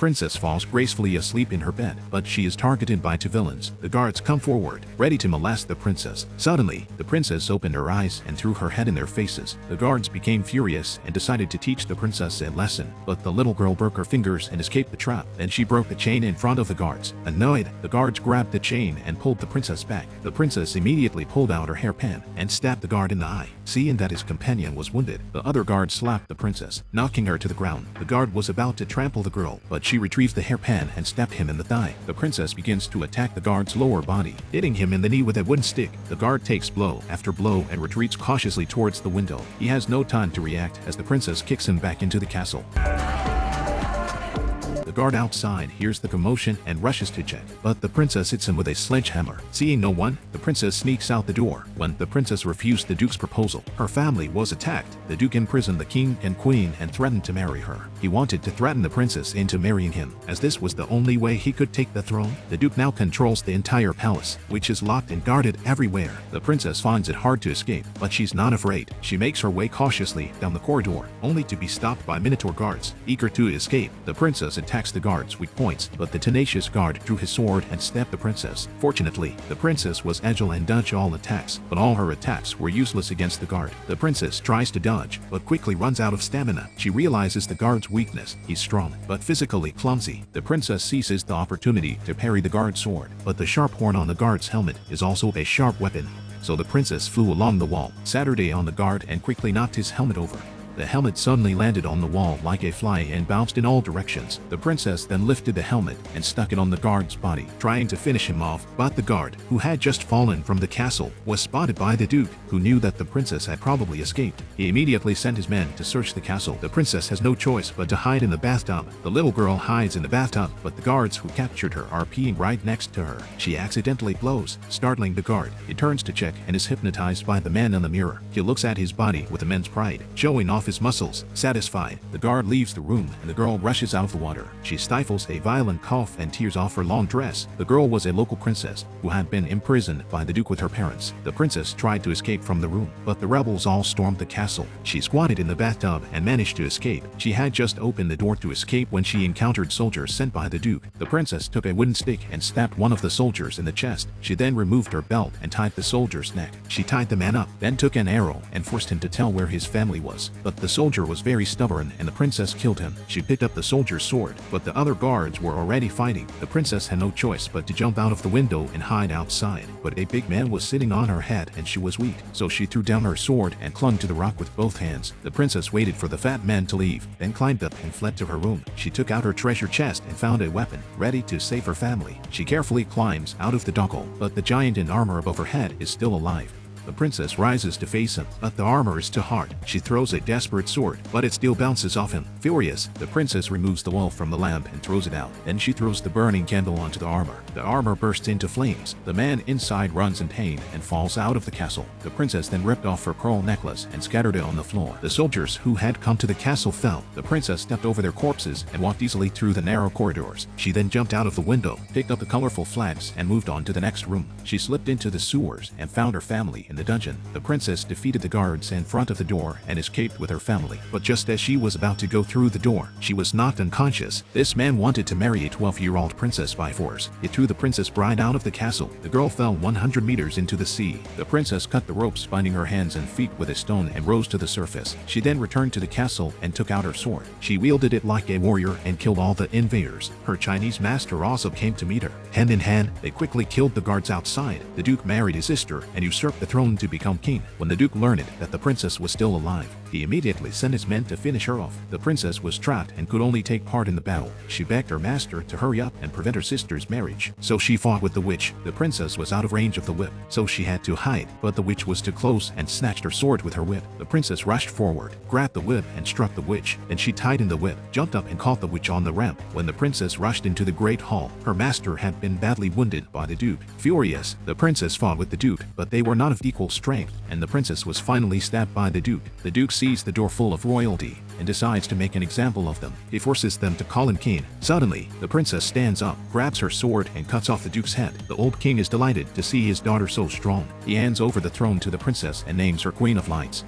princess falls gracefully asleep in her bed, but she is targeted by two villains. The guards come forward, ready to molest the princess. Suddenly, the princess opened her eyes and threw her head in their faces. The guards became furious and decided to teach the princess a lesson, but the little girl broke her fingers and escaped the trap. Then she broke the chain in front of the guards. Annoyed, the guards grabbed the chain and pulled the princess back. The princess immediately pulled out her hairpin and stabbed the guard in the eye. Seeing that his companion was wounded, the other guard slapped the princess, knocking her to the ground. The guard was about to trample the girl, but she retrieved the hairpin and stabbed him in the thigh. The princess begins to attack the guard's lower body, hitting him in the knee with a wooden stick. The guard takes blow after blow and retreats cautiously towards the window. He has no time to react as the princess kicks him back into the castle. The guard outside hears the commotion and rushes to check, but the princess hits him with a sledgehammer. Seeing no one, the princess sneaks out the door. When the princess refused the duke's proposal, her family was attacked. The duke imprisoned the king and queen and threatened to marry her. He wanted to threaten the princess into marrying him, as this was the only way he could take the throne. The duke now controls the entire palace, which is locked and guarded everywhere. The princess finds it hard to escape, but she's not afraid. She makes her way cautiously down the corridor, only to be stopped by Minotaur guards. Eager to escape, the princess attacks the guard's weak points, but the tenacious guard drew his sword and stabbed the princess. Fortunately, the princess was agile and dodged all attacks, but all her attacks were useless against the guard. The princess tries to dodge, but quickly runs out of stamina. She realizes the guard's weakness. He's strong, but physically clumsy. The princess seizes the opportunity to parry the guard's sword, but the sharp horn on the guard's helmet is also a sharp weapon. So the princess flew along the wall, Saturday on the guard, and quickly knocked his helmet over. The helmet suddenly landed on the wall like a fly and bounced in all directions. The princess then lifted the helmet and stuck it on the guard's body, trying to finish him off, but the guard, who had just fallen from the castle, was spotted by the duke, who knew that the princess had probably escaped. He immediately sent his men to search the castle. The princess has no choice but to hide in the bathtub. The little girl hides in the bathtub, but the guards who captured her are peeing right next to her. She accidentally blows, startling the guard. He turns to check and is hypnotized by the man in the mirror. He looks at his body with immense pride, showing off his muscles. Satisfied, the guard leaves the room and the girl rushes out of the water. She stifles a violent cough and tears off her long dress. The girl was a local princess who had been imprisoned by the duke with her parents. The princess tried to escape from the room, but the rebels all stormed the castle. She squatted in the bathtub and managed to escape. She had just opened the door to escape when she encountered soldiers sent by the duke. The princess took a wooden stick and stabbed one of the soldiers in the chest. She then removed her belt and tied the soldier's neck. She tied the man up, then took an arrow and forced him to tell where his family was. But the soldier was very stubborn and the princess killed him. She picked up the soldier's sword, but the other guards were already fighting. The princess had no choice but to jump out of the window and hide outside, but a big man was sitting on her head and she was weak, so she threw down her sword and clung to the rock with both hands. The princess waited for the fat man to leave, then climbed up and fled to her room. She took out her treasure chest and found a weapon, ready to save her family. She carefully climbs out of the doggle, but the giant in armor above her head is still alive. The princess rises to face him, but the armor is too hard. She throws a desperate sword, but it still bounces off him. Furious, the princess removes the wolf from the lamp and throws it out. Then she throws the burning candle onto the armor. The armor bursts into flames. The man inside runs in pain and falls out of the castle. The princess then ripped off her pearl necklace and scattered it on the floor. The soldiers who had come to the castle fell. The princess stepped over their corpses and walked easily through the narrow corridors. She then jumped out of the window, picked up the colorful flags, and moved on to the next room. She slipped into the sewers and found her family in the dungeon. The princess defeated the guards in front of the door and escaped with her family. But just as she was about to go through the door, she was knocked unconscious. This man wanted to marry a 12-year-old princess by force. He threw the princess bride out of the castle. The girl fell 100 meters into the sea. The princess cut the ropes binding her hands and feet with a stone and rose to the surface. She then returned to the castle and took out her sword. She wielded it like a warrior and killed all the invaders. Her Chinese master also came to meet her. Hand in hand, they quickly killed the guards outside. The duke married his sister and usurped the throne to become king. When the duke learned that the princess was still alive, he immediately sent his men to finish her off. The princess was trapped and could only take part in the battle. She begged her master to hurry up and prevent her sister's marriage, so she fought with the witch. The princess was out of range of the whip, so she had to hide, but the witch was too close and snatched her sword with her whip. The princess rushed forward, grabbed the whip and struck the witch. Then she tightened the whip, jumped up and caught the witch on the ramp. When the princess rushed into the great hall, her master had been badly wounded by the duke. Furious, the princess fought with the duke, but they were not of equal strength, and the princess was finally stabbed by the duke. The duke sees the door full of royalty and decides to make an example of them. He forces them to call him king. Suddenly, the princess stands up, grabs her sword and cuts off the duke's head. The old king is delighted to see his daughter so strong. He hands over the throne to the princess and names her Queen of Lights.